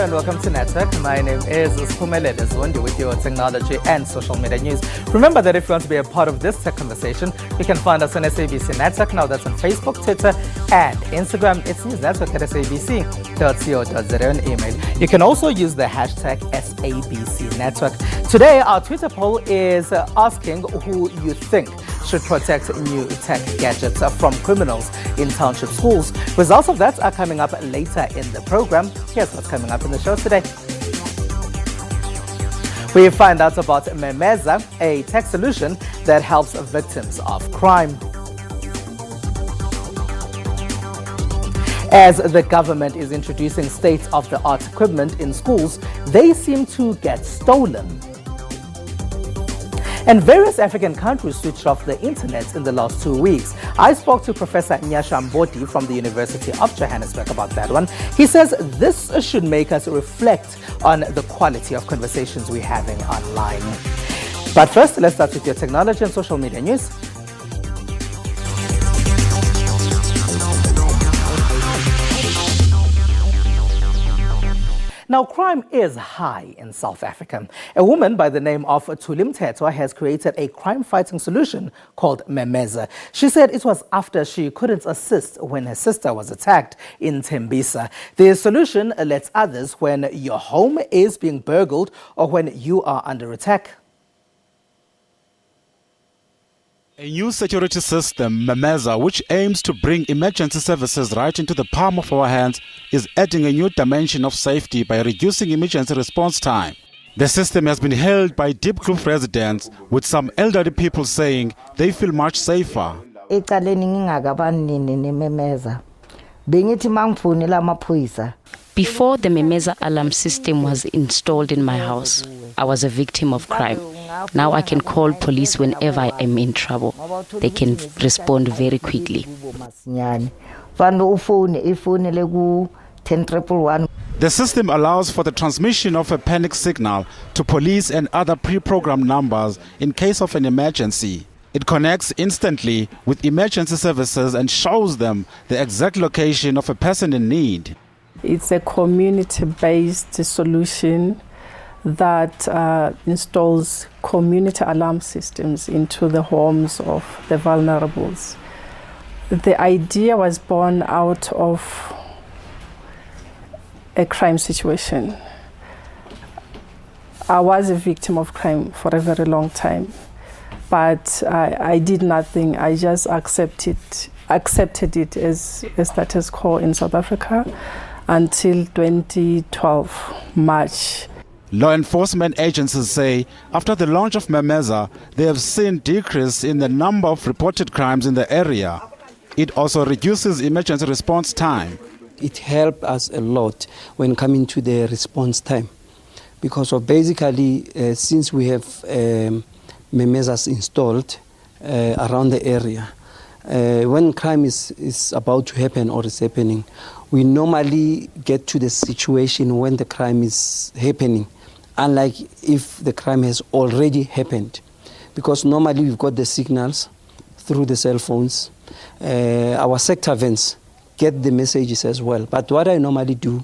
and welcome to Network. My name is Spumelele Zondi with your technology and social media news. Remember that if you want to be a part of this tech conversation, you can find us on SABC Network. Now that's on Facebook, Twitter, and Instagram. It's newsnetwork@sabc.co.za and email. You can also use the hashtag SABC Network. Today, our Twitter poll is asking who you think should protect new tech gadgets from criminals in township schools. Results of that are coming up later in the program. Here's what's coming up in the show today. We find out about Memeza, a tech solution that helps victims of crime. As the government is introducing state-of-the-art equipment in schools, they seem to get stolen. And various African countries switched off the internet in the last 2 weeks. I spoke to Professor Nyasha Mbodi from the University of Johannesburg about that one. He says this should make us reflect on the quality of conversations we're having online. But first, let's start with your technology and social media news. Now, crime is high in South Africa. A woman by the name of Tulim Tetwa has created a crime-fighting solution called Memeza. She said it was after she couldn't assist when her sister was attacked in Tembisa. The solution lets others when your home is being burgled or when you are under attack. A new security system, Memeza, which aims to bring emergency services right into the palm of our hands, is adding a new dimension of safety by reducing emergency response time. The system has been hailed by Deep Group residents, with some elderly people saying they feel much safer. Before the Memeza alarm system was installed in my house, I was a victim of crime. Now I can call police whenever I am in trouble. They can respond very quickly. The system allows for the transmission of a panic signal to police and other pre-programmed numbers in case of an emergency. It connects instantly with emergency services and shows them the exact location of a person in need. It's a community-based solution that installs community alarm systems into the homes of the vulnerables. The idea was born out of a crime situation. I was a victim of crime for a very long time, but I did nothing. I just accepted it as a status quo in South Africa until 2012, March. Law enforcement agencies say after the launch of Memeza, they have seen decrease in the number of reported crimes in the area. It also reduces emergency response time. It helped us a lot when coming to the response time, because of basically since we have Memezas installed around the area, when crime is about to happen or is happening, we normally get to the situation when the crime is happening, unlike if the crime has already happened. Because normally we've got the signals through the cell phones. Our sector vans get the messages as well. But what I normally do,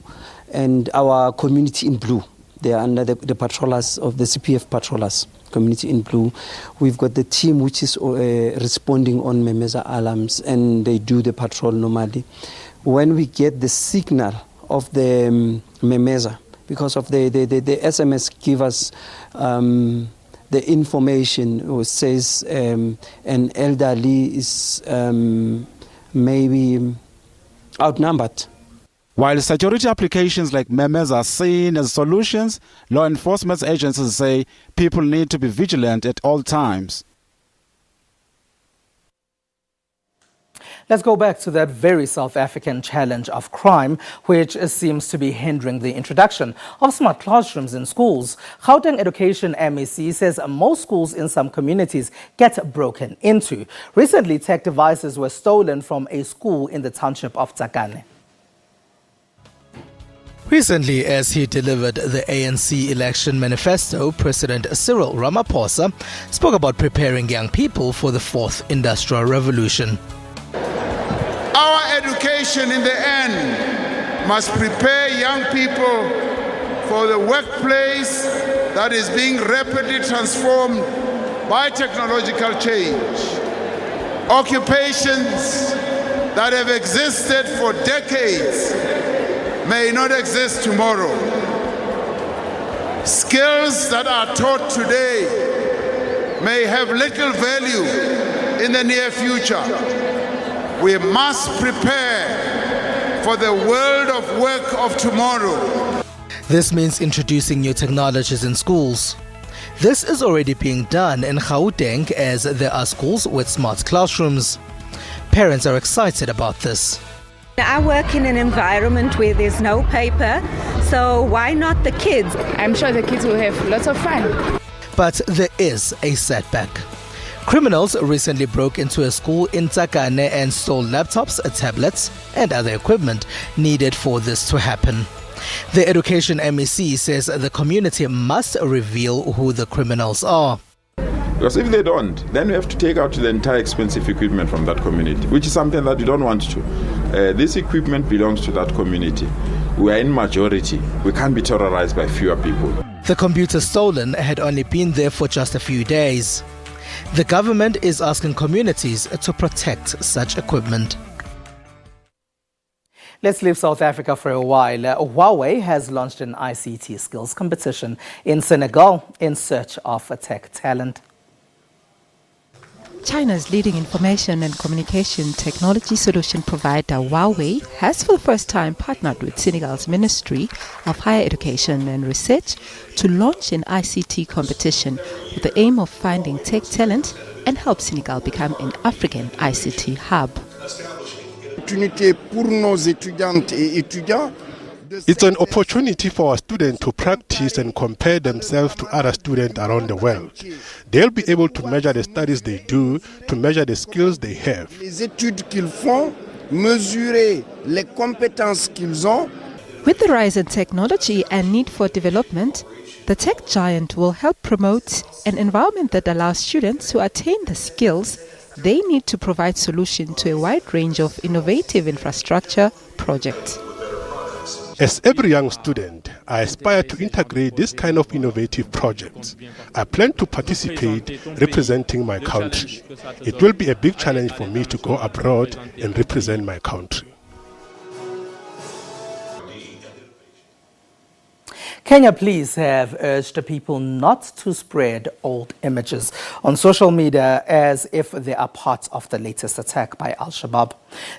and our community in blue, they are under the patrollers of the CPF patrollers, community in blue. We've got the team which is responding on Memeza alarms, and they do the patrol normally. When we get the signal of the Memeza, because of the SMS give us the information, or says an elderly is maybe outnumbered. While security applications like Memeza are seen as solutions, law enforcement agencies say people need to be vigilant at all times. Let's go back to that very South African challenge of crime, which seems to be hindering the introduction of smart classrooms in schools. Gauteng Education MEC says most schools in some communities get broken into. Recently, tech devices were stolen from a school in the township of Tsakane. Recently, as he delivered the ANC election manifesto, President Cyril Ramaphosa spoke about preparing young people for the fourth industrial revolution. Our education in the end must prepare young people for the workplace that is being rapidly transformed by technological change. Occupations that have existed for decades may not exist tomorrow. Skills that are taught today may have little value in the near future. We must prepare for the world of work of tomorrow. This means introducing new technologies in schools. This is already being done in Gauteng as there are schools with smart classrooms. Parents are excited about this. I work in an environment where there's no paper, so why not the kids? I'm sure the kids will have lots of fun. But there is a setback. Criminals recently broke into a school in Tsakane and stole laptops, tablets, and other equipment needed for this to happen. The Education MEC says the community must reveal who the criminals are. Because if they don't, then we have to take out the entire expensive equipment from that community, which is something that we don't want to. This equipment belongs to that community. We are in majority. We can't be terrorized by fewer people. The computer stolen had only been there for just a few days. The government is asking communities to protect such equipment. Let's leave South Africa for a while. Huawei has launched an ICT skills competition in Senegal in search of tech talent. China's leading information and communication technology solution provider Huawei has for the first time partnered with Senegal's Ministry of Higher Education and Research to launch an ICT competition with the aim of finding tech talent and help Senegal become an African ICT hub. It's an opportunity for our students to practice and compare themselves to other students around the world. They'll be able to measure the studies they do, to measure the skills they have. Les études qu'ils font, mesurer les compétences qu'ils ont. With the rise in technology and need for development, the tech giant will help promote an environment that allows students to attain the skills they need to provide solutions to a wide range of innovative infrastructure projects. As every young student, I aspire to integrate this kind of innovative projects. I plan to participate representing my country. It will be a big challenge for me to go abroad and represent my country. Kenya police have urged people not to spread old images on social media as if they are part of the latest attack by Al-Shabaab.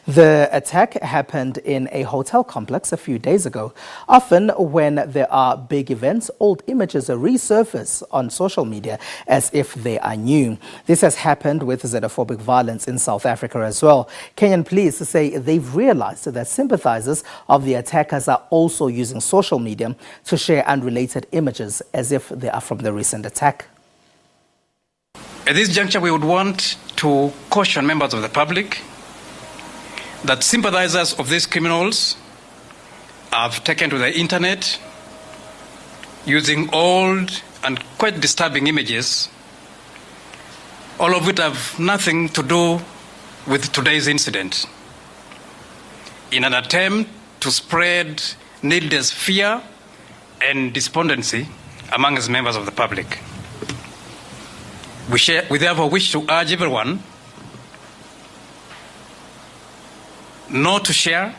The attack happened in a hotel complex a few days ago. Often when there are big events, old images resurface on social media as if they are new. This has happened with xenophobic violence in South Africa as well. Kenyan police say they've realized that sympathizers of the attackers are also using social media to share unrelated images as if they are from the recent attack. At this juncture, we would want to caution members of the public that sympathizers of these criminals have taken to the internet using old and quite disturbing images, all of which have nothing to do with today's incident, in an attempt to spread needless fear and despondency among us members of the public. We therefore wish to urge everyone not to share,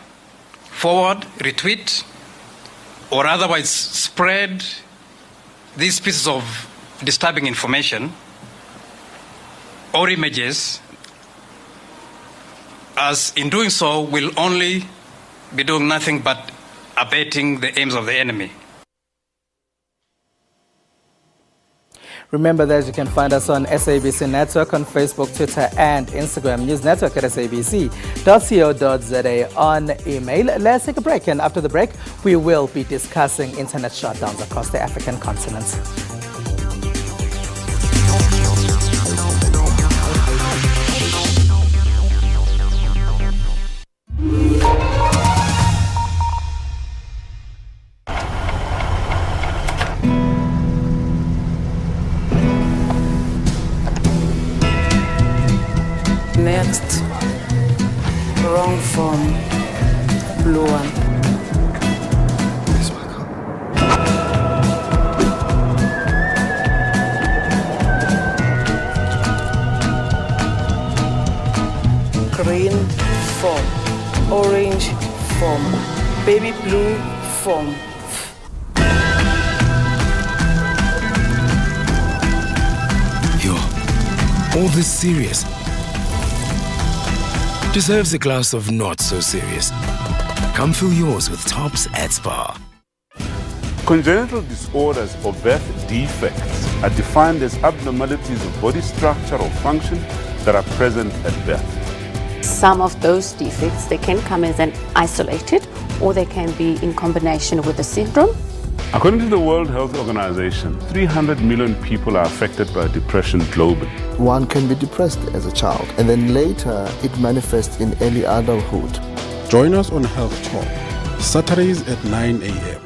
forward, retweet, or otherwise spread these pieces of disturbing information or images, as in doing so will only be doing nothing but abating the aims of the enemy. Remember that you can find us on SABC Network on Facebook, Twitter, and Instagram. News Network at sabc.co.za on email. Let's take a break, and after the break, we will be discussing internet shutdowns across the African continent. Next, wrong form, blue one. form, orange form, baby blue form. Yo, all this serious deserves a glass of not so serious. Come fill yours with Tops at Spa. Congenital disorders or birth defects are defined as abnormalities of body structure or function that are present at birth. Some of those defects, they can come as an isolated or they can be in combination with a syndrome. According to the World Health Organization, 300 million people are affected by depression globally. One can be depressed as a child and then later it manifests in early adulthood. Join us on Health Talk, Saturdays at 9 a.m.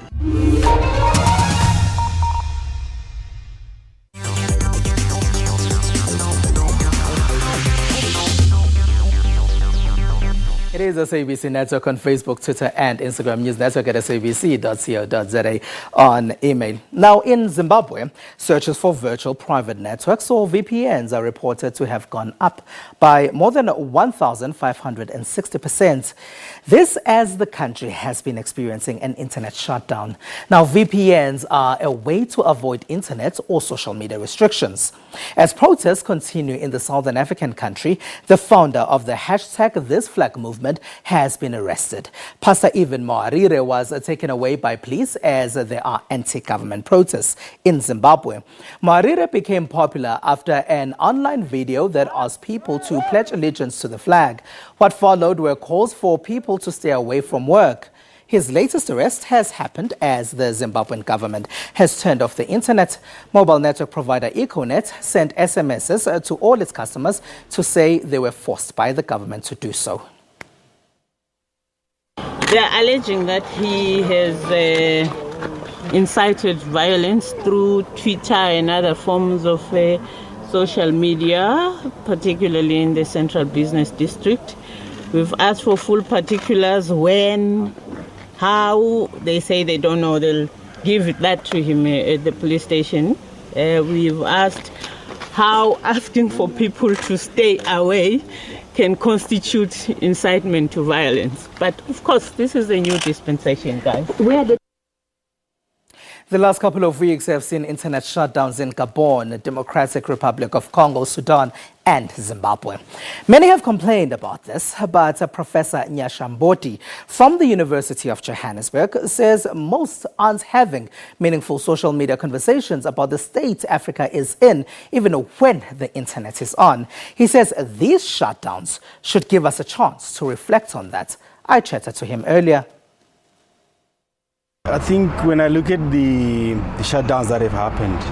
It is SABC Network on Facebook, Twitter, and Instagram. News Network at sabc.co.za on email. Now, in Zimbabwe, searches for virtual private networks or VPNs are reported to have gone up by more than 1,560%. This as the country has been experiencing an internet shutdown. Now, VPNs are a way to avoid internet or social media restrictions. As protests continue in the Southern African country, the founder of the #ThisFlag movement has been arrested. Pastor Evan Moarire was taken away by police as there are anti-government protests in Zimbabwe. Moarire became popular after an online video that asked people to pledge allegiance to the flag. What followed were calls for people to stay away from work. His latest arrest has happened as the Zimbabwean government has turned off the internet. Mobile network provider Econet sent SMSs to all its customers to say they were forced by the government to do so. They are alleging that he has incited violence through Twitter and other forms of social media, particularly in the Central Business District. We've asked for full particulars, when, how. They say they don't know. They'll give that to him at the police station. We've asked how asking for people to stay away can constitute incitement to violence. But of course, this is a new dispensation, guys. The last couple of weeks have seen internet shutdowns in Gabon, the Democratic Republic of Congo, Sudan, and Zimbabwe. Many have complained about this, but Professor Nyashamboti from the University of Johannesburg says most aren't having meaningful social media conversations about the state Africa is in, even when the internet is on. He says these shutdowns should give us a chance to reflect on that. I chatted to him earlier. I think when I look at the shutdowns that have happened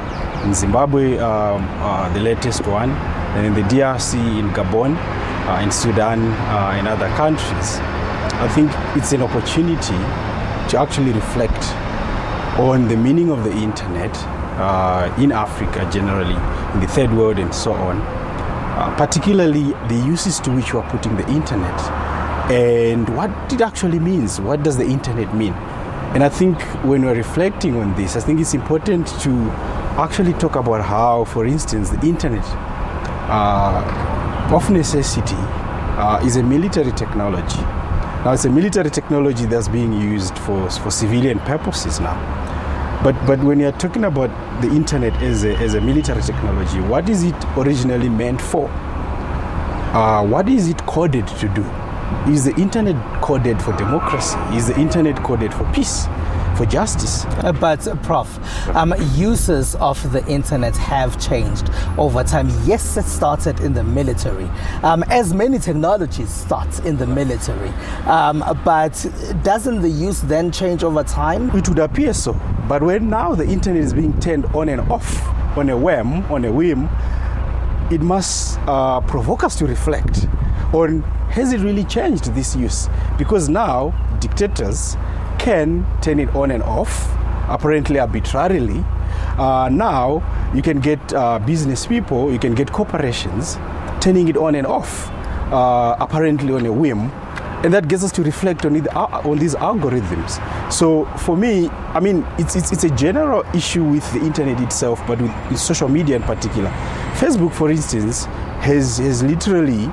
in Zimbabwe, the latest one, and in the DRC, in Gabon, in Sudan, in other countries, I think it's an opportunity to actually reflect on the meaning of the internet in Africa generally, in the third world and so on, particularly the uses to which we are putting the internet and what it actually means. What does the internet mean? And I think when we're reflecting on this, I think it's important to actually talk about how, for instance, the internet of necessity is a military technology. Now, it's a military technology that's being used for civilian purposes now. But when you're talking about the internet as a military technology, what is it originally meant for? What is it coded to do? Is the internet coded for democracy? Is the internet coded for peace, for justice? But Prof, uses of the internet have changed over time. Yes, it started in the military, as many technologies start in the military. But doesn't the use then change over time? It would appear so. But when now the internet is being turned on and off on a whim, it must provoke us to reflect on, has it really changed this use? Because now dictators can turn it on and off, apparently arbitrarily. Now you can get business people, you can get corporations turning it on and off, apparently on a whim. And that gets us to reflect on these algorithms. So for me, I mean, it's a general issue with the internet itself, but with social media in particular. Facebook, for instance, has literally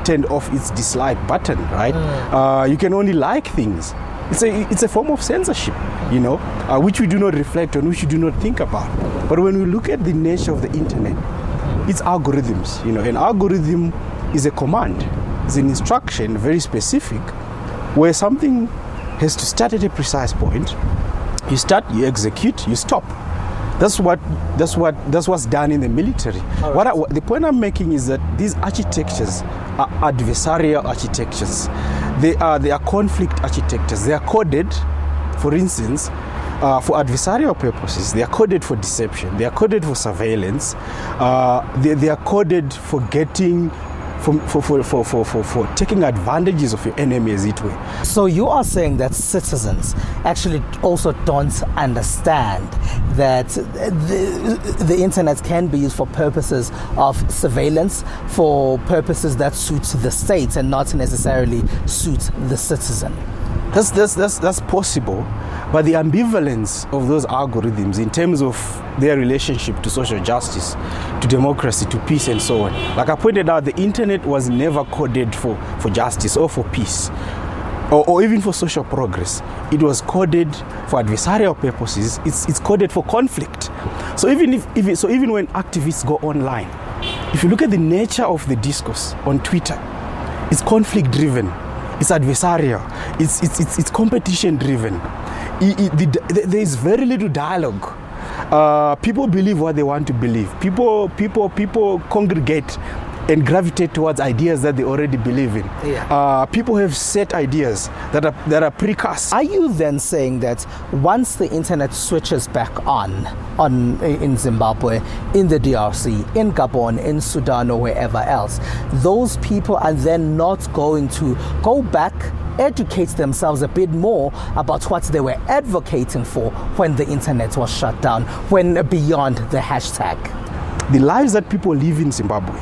turned off its dislike button, right? You can only like things. It's a form of censorship, you know, which we do not reflect on, which we do not think about. But when we look at the nature of the internet, it's algorithms, you know. An algorithm is a command, it's an instruction, very specific, where something has to start at a precise point. You start, you execute, you stop. That's what's done in the military. Right. The point I'm making is that these architectures are adversarial architectures. They are conflict architectures. They are coded, for instance, for adversarial purposes. They are coded for deception. They are coded for surveillance. They are coded for getting, for taking advantages of your enemy, as it were. So you are saying that citizens actually also don't understand that the internet can be used for purposes of surveillance, for purposes that suit the state and not necessarily suit the citizen. That's possible, but the ambivalence of those algorithms in terms of their relationship to social justice, to democracy, to peace, and so on. Like I pointed out, the internet was never coded for justice or for peace, or even for social progress. It was coded for adversarial purposes. It's coded for conflict. So even when activists go online, if you look at the nature of the discourse on Twitter, it's conflict driven. It's adversarial. It's competition driven. There is very little dialogue. People believe what they want to believe. People congregate and gravitate towards ideas that they already believe in. Yeah. People have set ideas that are precast. Are you then saying that once the internet switches back on in Zimbabwe, in the DRC, in Gabon, in Sudan, or wherever else, those people are then not going to go back, educate themselves a bit more about what they were advocating for when the internet was shut down, when beyond the hashtag? The lives that people live in Zimbabwe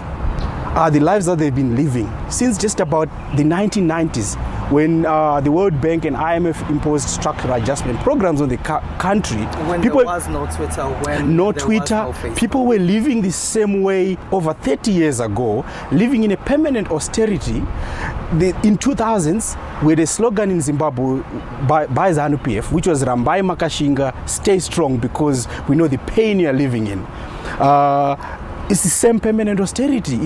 are the lives that they've been living since just about the 1990s, when the World Bank and IMF imposed structural adjustment programs on the country. When there was no Twitter, when no there Twitter, was no Facebook. People were living the same way over 30 years ago, living in a permanent austerity. In 2000s, we had a slogan in Zimbabwe by ZANU-PF, which was Rambai Makashinga, stay strong, because we know the pain you're living in. It's the same permanent austerity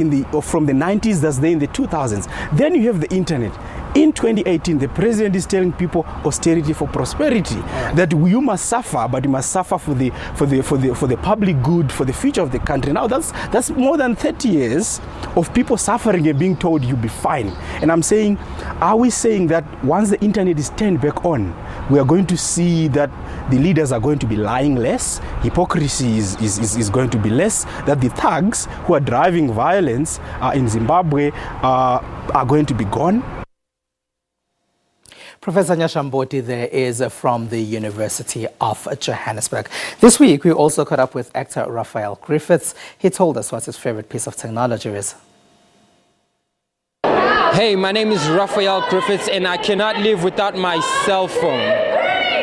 from the 90s that's there in the 2000s. Then you have the internet. In 2018, the president is telling people austerity for prosperity, that you must suffer, but you must suffer for the public good, for the future of the country. Now that's more than 30 years of people suffering and being told you'll be fine. And I'm saying, are we saying that once the internet is turned back on, we are going to see that the leaders are going to be lying less, hypocrisy is going to be less, that the thugs who are driving violence in Zimbabwe are going to be gone? Professor Nyashamboti there is from the University of Johannesburg. This week, we also caught up with actor Raphael Griffiths. He told us what his favorite piece of technology is. Hey, my name is Raphael Griffiths, and I cannot live without my cell phone.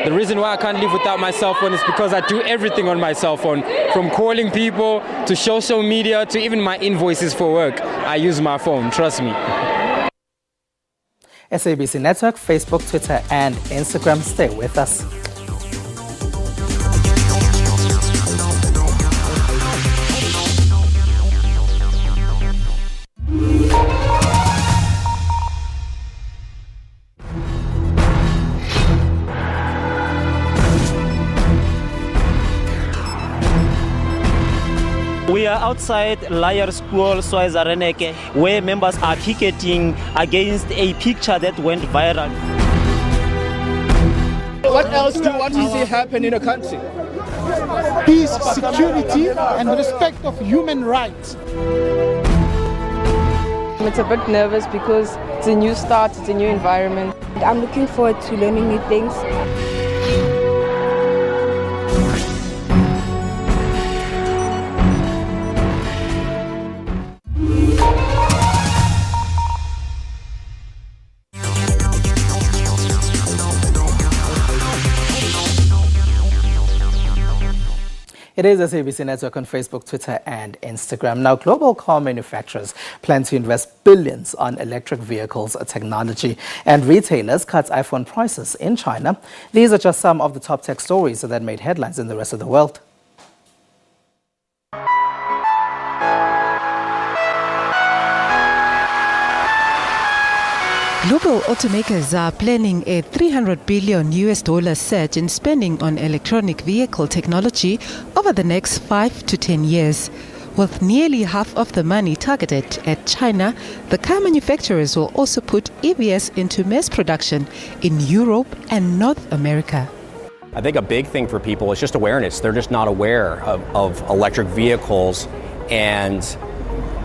The reason why I can't live without my cell phone is because I do everything on my cell phone, from calling people to social media to even my invoices for work. I use my phone, trust me. SABC Network, Facebook, Twitter, and Instagram. Stay with us. We are outside Liar School, Swaziareneke, where members are picketing against a picture that went viral. What else do you want to see happen in a country? Peace, security, and respect of human rights. It's a bit nervous because it's a new start, it's a new environment. I'm looking forward to learning new things. It It is SABC Network on Facebook, Twitter and Instagram. Now, global car manufacturers plan to invest billions on electric vehicles technology, and retailers cut iPhone prices in China. These are just some of the top tech stories that made headlines in the rest of the world. Global automakers are planning a $300 billion surge in spending on electronic vehicle technology over the next 5 to 10 years. With nearly half of the money targeted at China, the car manufacturers will also put EVs into mass production in Europe and North America. I think a big thing for people is just awareness. They're just not aware of electric vehicles, and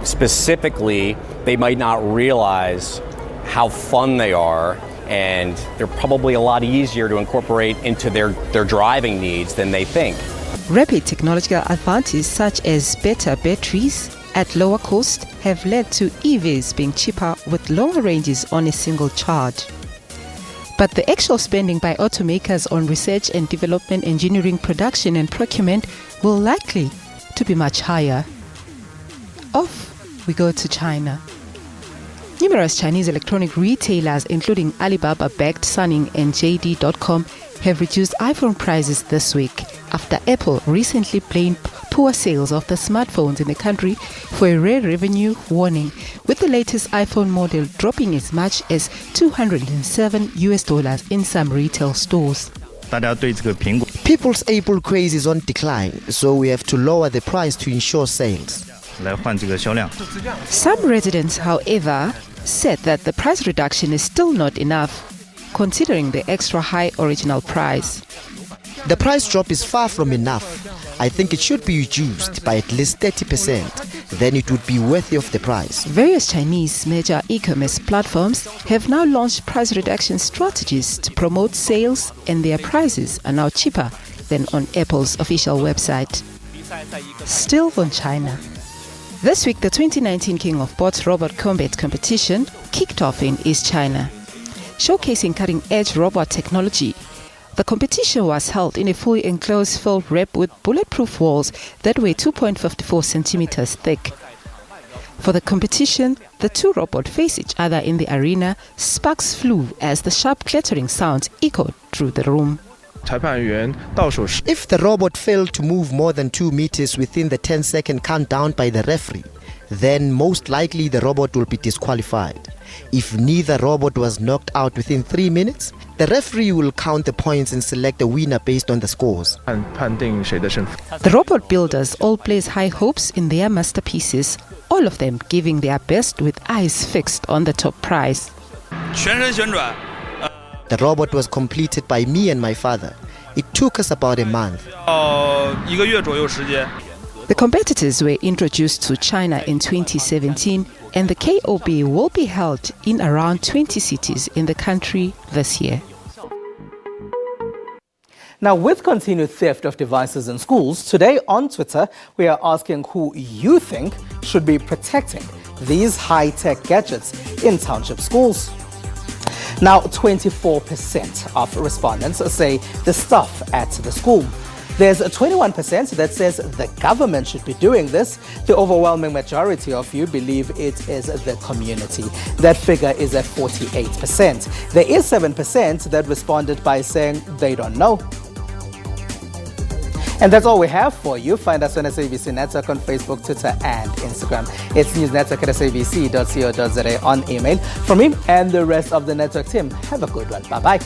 specifically, they might not realize how fun they are, and they're probably a lot easier to incorporate into their driving needs than they think. Rapid technological advances such as better batteries at lower cost have led to EVs being cheaper with longer ranges on a single charge. But the actual spending by automakers on research and development, engineering, production and procurement will likely to be much higher. Off we go to China. Numerous Chinese electronic retailers, including Alibaba-backed Suning and JD.com, have reduced iPhone prices this week after Apple recently blamed poor sales of the smartphones in the country for a rare revenue warning, with the latest iPhone model dropping as much as $207 in some retail stores. People's Apple craze is on decline, so we have to lower the price to ensure sales. Some residents, however, said that the price reduction is still not enough, considering the extra high original price. The price drop is far from enough. I think it should be reduced by at least 30%. Then it would be worthy of the price. Various Chinese major e-commerce platforms have now launched price reduction strategies to promote sales, and their prices are now cheaper than on Apple's official website. Still on China. This week, the 2019 King of Bots Robot Combat competition kicked off in East China. Showcasing cutting-edge robot technology, the competition was held in a fully enclosed field wrapped with bulletproof walls that were 2.54 centimeters thick. For the competition, the two robots faced each other in the arena. Sparks flew as the sharp clattering sounds echoed through the room. If the robot failed to move more than 2 meters within the 10-second countdown by the referee, then most likely the robot will be disqualified. If neither robot was knocked out within 3 minutes, the referee will count the points and select a winner based on the scores. The robot builders all place high hopes in their masterpieces, all of them giving their best with eyes fixed on the top prize. The robot was completed by me and my father. It took us about a month. The competitors were introduced to China in 2017, and the KOB will be held in around 20 cities in the country this year. Now, with continued theft of devices in schools, today on Twitter, we are asking who you think should be protecting these high-tech gadgets in township schools. Now, 24% of respondents say the staff at the school. There's 21% that says the government should be doing this. The overwhelming majority of you believe it is the community. That figure is at 48%. There is 7% that responded by saying they don't know. And that's all we have for you. Find us on SABC Network on Facebook, Twitter and Instagram. It's newsnetwork@sabc.co.za on email. From me and the rest of the network team, have a good one. Bye-bye.